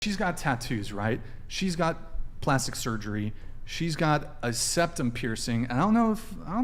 she's got tattoos, right? She's got plastic surgery. She's got a septum piercing. And I don't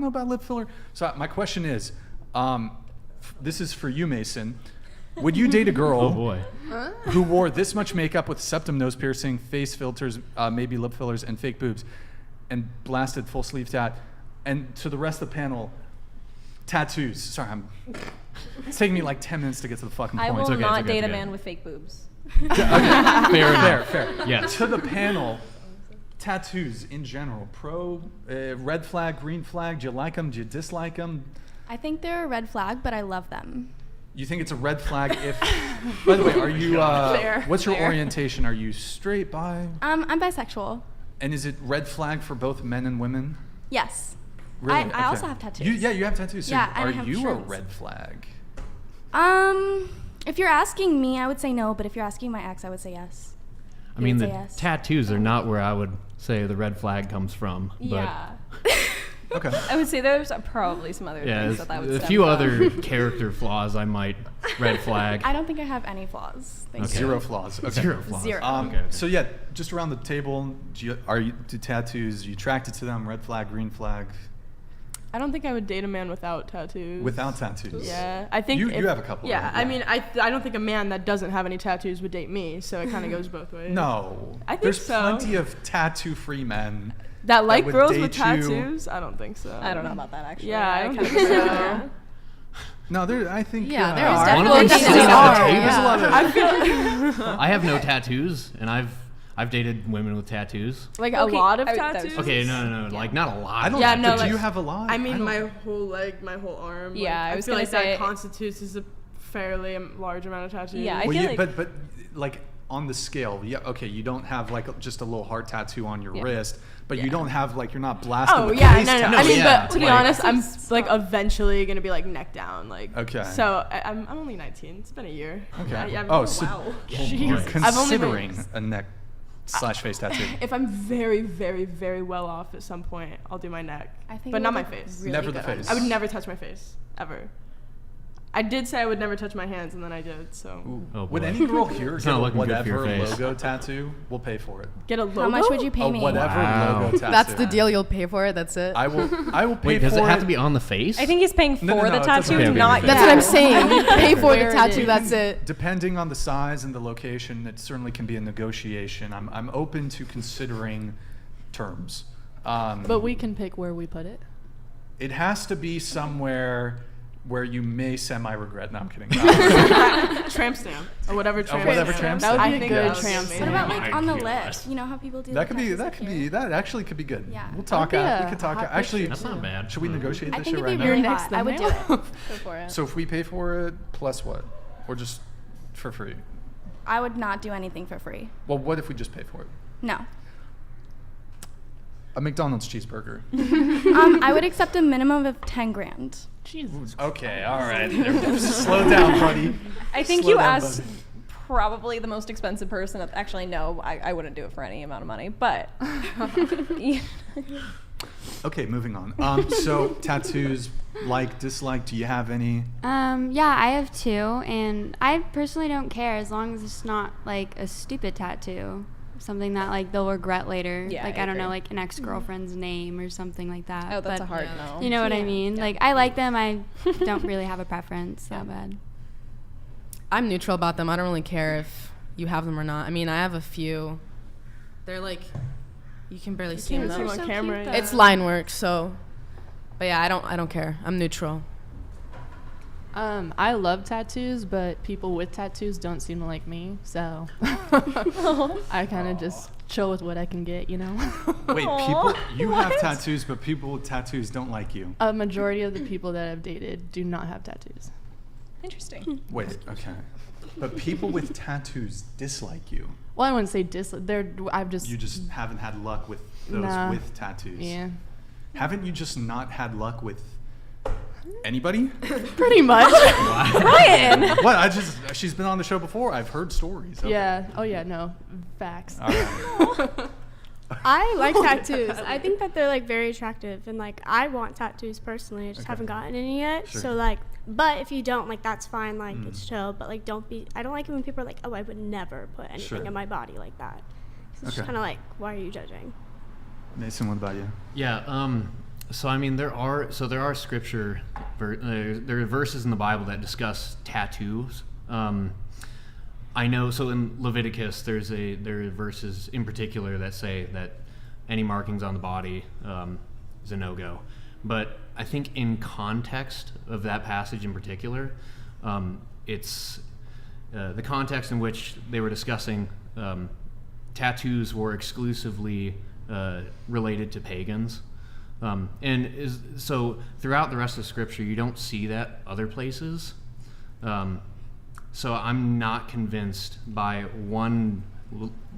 know about lip filler. So my question is, this is for you, Mason. Would you date a girl who wore this much makeup with septum, nose piercing, face filters, maybe lip fillers, and fake boobs, and blasted full sleeve tat, and to the rest of the panel, tattoos? Sorry, it's taking me like 10 minutes to get to the fucking point. I will not date a okay. man with fake boobs. Okay. Fair. Yes. To the panel, tattoos in general, red flag, green flag, do you like them, do you dislike them? I think they're a red flag, but I love them. You think it's a red flag if, by the way, are you, what's your orientation? Are you straight, bi? I'm bisexual. And is it red flag for both men and women? Yes. Really? I also have tattoos. You have tattoos. So Yeah, and are I have you shirts. a red flag? If you're asking me, I would say no, but if you're asking my ex, I would say yes. I mean, would the say yes. tattoos are not where I would say the red flag comes from. But Yeah. Okay. I would say there's probably some other yeah, things that would a stem few from. other character flaws I might red flag. I don't think I have any flaws. Thank Okay. you. Zero flaws. Okay. Zero flaws. Zero. Okay. So yeah, just around the table, do tattoos, are you attracted to them? Red flag, green flag? I don't think I would date a man without tattoos. Without tattoos? Yeah, I think You if- have a couple. Yeah, right? I mean, I don't think a man that doesn't have any tattoos would date me. So it kind of goes both ways. No. I think There's so. plenty of tattoo-free men. That like would girls date with you. tattoos? I don't think so. I don't know about that actually. Yeah, I I don't kind of think agree with so. you. No, I think. Yeah, there are. One of them Definitely sitting there at the are, table. There's a lot of. I feel I have no tattoos, and I've dated women with tattoos. like Okay, a lot of that was- tattoos. Okay, no, like not a lot. I don't. Yeah, but no, do like- you have a lot? I mean, don't- my whole leg, my whole arm. Yeah, like, I was feel gonna like say- that constitutes as a fairly large amount of tattoos. Yeah, I Well, feel yeah, like- but like on the scale, yeah, okay, you don't have like just a little heart tattoo on your Yeah. wrist, but you Yeah. don't have like you're not blasted. Oh with yeah, face no. tattoos. I mean, yeah, but to be like- honest, I'm like eventually gonna be like neck down, like. Okay. So I'm only 19. It's been a year. Okay. Yeah, Oh, so wow. you're boy. I've only considering a neck / face tattoo. If I'm very, very, very well off at some point, I'll do my neck, I think but it not would my look face. really Never the good on face. I would never touch my face ever. I did say I would never touch my hands, and then I did. So Oh, Would boy. any girl here It's get not a looking good for your whatever face. logo tattoo? We'll pay for it. get a logo. How much would you pay A me? whatever Wow. logo tattoo. That's the deal. You'll pay for it. That's it. I will pay Wait, for does it have it. to be on the face? I think he's paying for No, the it doesn't tattoo, have to be not on That's the what I'm face. saying. Pay for the Where it tattoo. is. That's it. Depending on the size and the location, it certainly can be a negotiation. I'm open to considering terms. But we can pick where we put it. It has to be somewhere where you may semi-regret. No, I'm kidding. Tramp stamp or whatever tramp. whatever stamp. tramp That would stamp. be I a think good that would be tramp amazing. What about Oh like my on the gosh. lip? You know how people do That the could be. tattoos That up could here? be. That actually could be good. Yeah. We'll talk. That'd be We a could talk. hot Actually, picture. That's not bad. should we negotiate I this think shit it'd right be now? really next hot. I would do thumbnail. it. Go for it. So if we pay for it, plus what? Or just for free? I would not do anything for free. Well, what if we just pay for it? No. A McDonald's cheeseburger. I would accept a minimum of 10 grand. Jesus. Okay, all right. Slow down, buddy. I think Slow you down, asked probably the most expensive person. Actually, no, I wouldn't do it for any amount of money. But Okay, moving on. So tattoos, like, dislike, do you have any? Yeah, I have two, and I personally don't care as long as it's not like a stupid tattoo, something that like they'll regret later. Yeah, like I I don't know, agree. like an ex-girlfriend's name or something like that. oh, that's but a hard no. You know what I Yeah. mean? Like I like them. I don't really have a preference that bad. I'm neutral about them. I don't really care if you have them or not. I mean, I have a few. They're like, you can barely see them Can't see though. them on so camera. cute, yeah. though. It's line work, so. But yeah, I don't care. I'm neutral. I love tattoos, but people with tattoos don't seem to like me, so I kind of just chill with what I can get, you know? Wait, people, you have tattoos, but people with tattoos don't like you. A majority of the people that I've dated do not have tattoos. Interesting. Wait, okay. But people with tattoos dislike you. Well, I wouldn't say I've just, You just haven't had luck with those Nah. with tattoos. yeah, Haven't you just not had luck with anybody? pretty much. Ryan. What? She's been on the show before. I've heard stories. Okay. Yeah. Oh yeah. No. Facts. All right. I like tattoos. I think that they're like very attractive, and like I want tattoos personally. I just Okay. haven't gotten any yet. Sure. So like but if you don't, like, that's fine. Like, it's chill. But like, I don't like it when people are like, oh, I would never put anything Sure. in my body like that. 'Cause it's just Okay. kind of like, why are you judging? Mason, what about you? Yeah. So I mean, there are scripture, there are verses in the Bible that discuss tattoos. I know. So in Leviticus, there are verses in particular that say that any markings on the body is a no-go. But I think in context of that passage in particular, it's the context in which they were discussing tattoos were exclusively related to pagans. So throughout the rest of Scripture, you don't see that other places. So I'm not convinced by one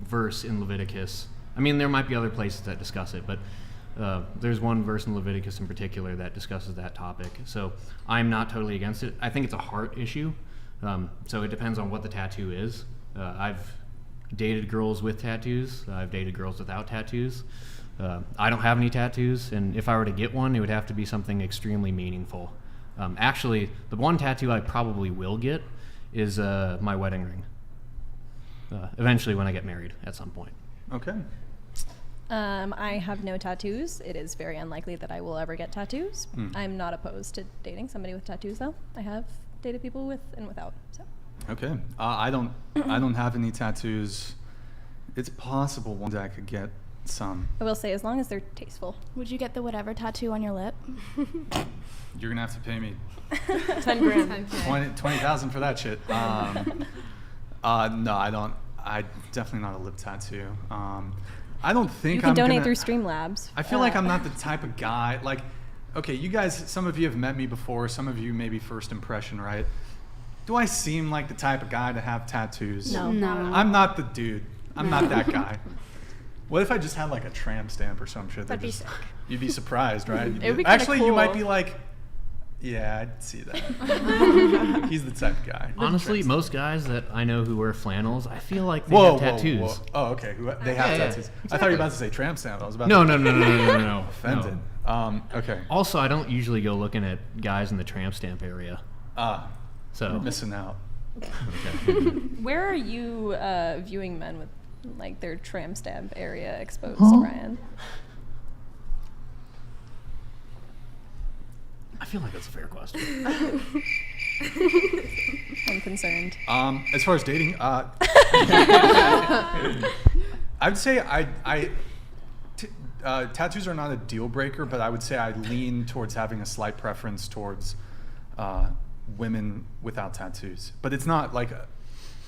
verse in Leviticus. I mean, there might be other places that discuss it, but there's one verse in Leviticus in particular that discusses that topic. So I'm not totally against it. I think it's a heart issue. So it depends on what the tattoo is. I've dated girls with tattoos. I've dated girls without tattoos. I don't have any tattoos, and if I were to get one, it would have to be something extremely meaningful. Actually, the one tattoo I probably will get is my wedding ring. Eventually, when I get married at some point. Okay. I have no tattoos. It is very unlikely that I will ever get tattoos. I'm not opposed to dating somebody with tattoos, though. I have dated people with and without. So. Okay. I don't have any tattoos. It's possible one day I could get some. I will say, as long as they're tasteful. Would you get the whatever tattoo on your lip? You're gonna have to pay me 10 grand. 20,000 for that shit. No, I don't. I definitely not a lip tattoo. I don't think You can I'm donate gonna, through Streamlabs. I feel like I'm not the type of guy. Like, okay, you guys, some of you have met me before. Some of you maybe first impression, right? Do I seem like the type of guy to have tattoos? No. No. I'm not the dude. I'm not that guy. What if I just had like a tramp stamp or some shit? That'd be just, sick. You'd be surprised, right? It would be kinda Actually, you might cool. be like, yeah, I'd see that. He's the type of guy. Honestly, Tramp most guys that I know who wear flannels, I feel like they Whoa, have tattoos. whoa, whoa. Oh, okay. They have Yeah, yeah, tattoos. I thought you were about to say tramp stamp. I was about No, to no. offended. Okay. Also, I don't usually go looking at guys in the tramp stamp area. You're So missing out. Where are you viewing men with like their tramp stamp area exposed, Ryan? I feel like that's a fair question. I'm concerned. As far as dating, I would say tattoos are not a deal breaker, but I would say I lean towards having a slight preference towards women without tattoos. But it's not like,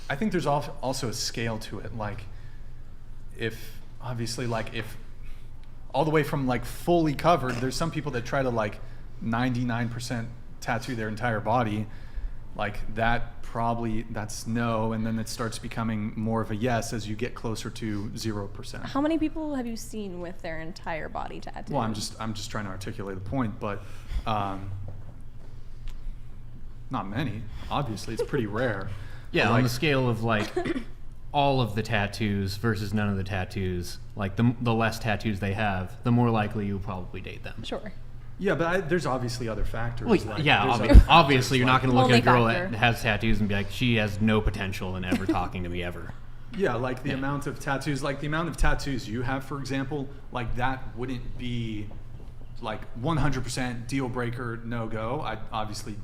I think there's also a scale to it. Like, if all the way from like fully covered, there's some people that try to like 99% tattoo their entire body. Like that's no, and then it starts becoming more of a yes as you get closer to 0%. How many people have you seen with their entire body tattooed? Well, I'm just trying to articulate the point, but not many. Obviously, it's pretty rare. Yeah, But, on like, the scale of like all of the tattoos versus none of the tattoos, like the less tattoos they have, the more likely you'll probably date them. Sure. yeah, but there's obviously other factors. Well, like, yeah, there's other obviously you're not factors, going to look at a Only girl factor. that has tattoos and be like, she has no potential in ever talking to me ever. Yeah, like the Yeah. amount of tattoos, like the amount of tattoos you have, for example, like that wouldn't be like 100% deal breaker, no go. I obviously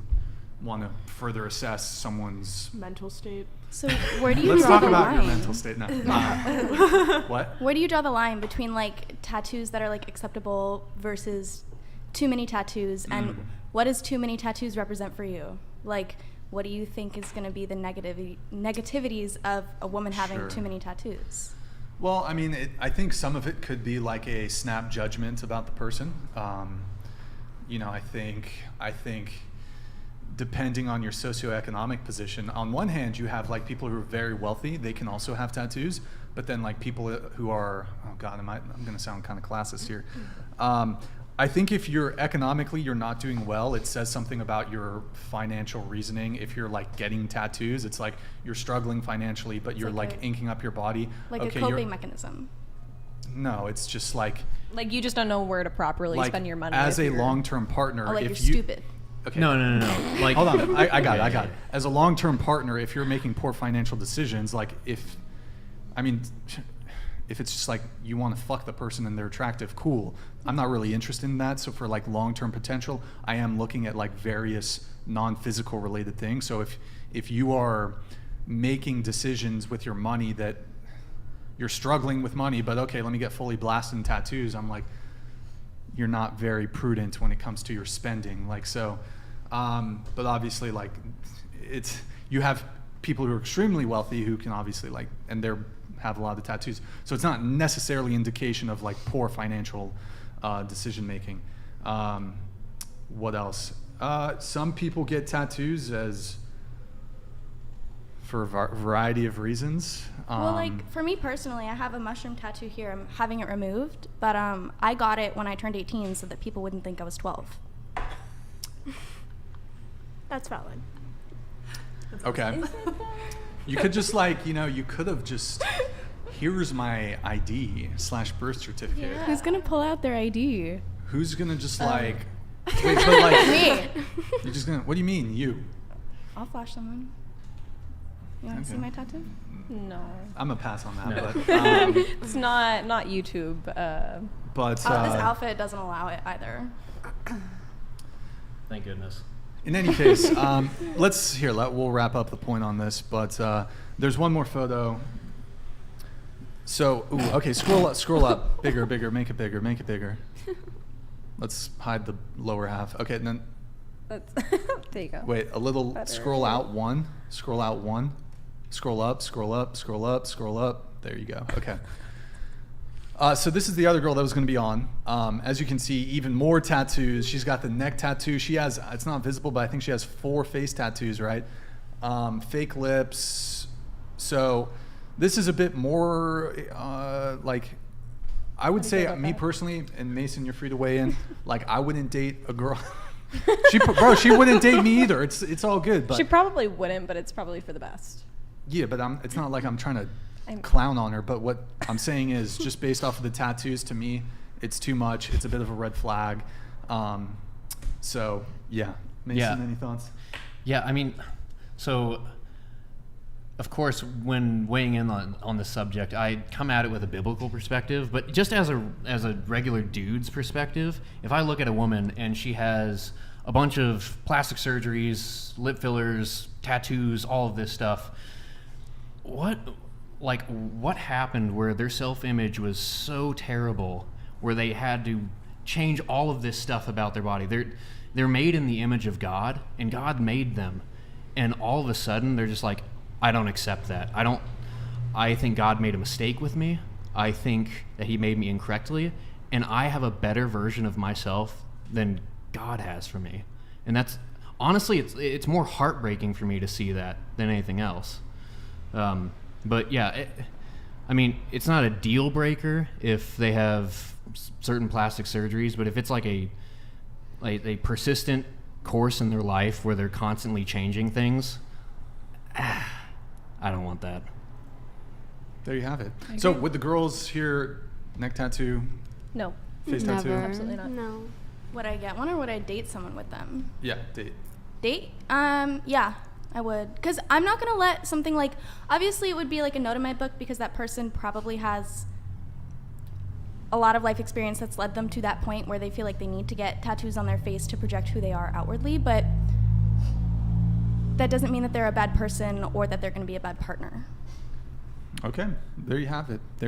want to further assess someone's. Mental state. So where do you Let's draw talk the about line? your mental state now. What? Where do you draw the line between like tattoos that are like acceptable versus too many tattoos, and what does too many tattoos represent for you? Like, what do you think is going to be the negativities of a woman having Sure. too many tattoos? Well, I mean, I think some of it could be like a snap judgment about the person. I think depending on your socioeconomic position, on one hand, you have like people who are very wealthy, they can also have tattoos, but then like people who are, oh God, I'm going to sound kind of classist here. I think if you're not doing well, it says something about your financial reasoning. If you're like getting tattoos, it's like you're struggling financially, but you're like like a- inking up your body. Like Okay, a you're- coping mechanism. No, it's just like Like you just don't know where to properly spend your money. as if a you're- long-term partner. Or like if you're you, stupid. okay. No. Like, Hold on, I got Yeah, it. yeah. As a long-term partner, if you're making poor financial decisions, like if it's just like you want to fuck the person and they're attractive, cool. I'm not really interested in that. So for like long-term potential, I am looking at like various non-physical related things. So if you are making decisions with your money that you're struggling with money, but okay, let me get fully blasted in tattoos, I'm like, you're not very prudent when it comes to your spending. Like, so, but obviously like you have people who are extremely wealthy who can obviously like, and have a lot of tattoos. So it's not necessarily indication of like poor financial decision making. What else? Some people get tattoos for a variety of reasons. Well, like for me personally, I have a mushroom tattoo here. I'm having it removed, but I got it when I turned 18 so that people wouldn't think I was 12. That's valid. Okay. You could just like, you could have just, here's my ID / birth certificate. Who's gonna pull out their ID? Who's gonna just like, wait, but like, Me. you're just gonna, what do you mean, you? I'll flash someone. You want to see Okay. my tattoo? No, I'm gonna pass on that, No. but, it's not YouTube. but This outfit doesn't allow it either. thank goodness. in any case, we'll wrap up the point on this, but there's one more photo. So, okay, scroll up, bigger, make it bigger. Let's hide the lower half. Okay, and then That's there you go. wait, a little, Better. scroll out one, scroll up. There you go. Okay. So this is the other girl that was going to be on. As you can see, even more tattoos. She's got the neck tattoo. She has, it's not visible, but I think she has 4 face tattoos, right? Fake lips. So this is a bit more like, I would say, me personally, and Mason, you're free to weigh in. Like, I wouldn't date a girl. She wouldn't date me either. It's all good. But She probably wouldn't, but it's probably for the best. yeah, but it's not like I'm trying to I'm- clown on her. But what I'm saying is, just based off of the tattoos, to me, it's too much. It's a bit of a red flag. So yeah, Mason, Yeah. any thoughts? Yeah, I mean, so of course, when weighing in on the subject, I come at it with a biblical perspective, but just as a regular dude's perspective, if I look at a woman and she has a bunch of plastic surgeries, lip fillers, tattoos, all of this stuff, what happened where their self-image was so terrible where they had to change all of this stuff about their body? They're made in the image of God, and God made them, and all of a sudden they're just like, I don't accept that. I think God made a mistake with me. I think that he made me incorrectly, and I have a better version of myself than God has for me. And that's honestly, it's more heartbreaking for me to see that than anything else. But yeah, I mean, it's not a deal breaker if they have certain plastic surgeries, but if it's like a persistent course in their life where they're constantly changing things, I don't want that. There you have it. So would the girls here, neck tattoo, No, face tattoo? Never. absolutely not. No. Would I get one or would I date someone with them? Yeah, date. Date? Yeah, I would. Because I'm not going to let something like, obviously it would be like a note in my book because that person probably has a lot of life experience that's led them to that point where they feel like they need to get tattoos on their face to project who they are outwardly, but that doesn't mean that they're a bad person or that they're going to be a bad partner. Okay, there you have it. There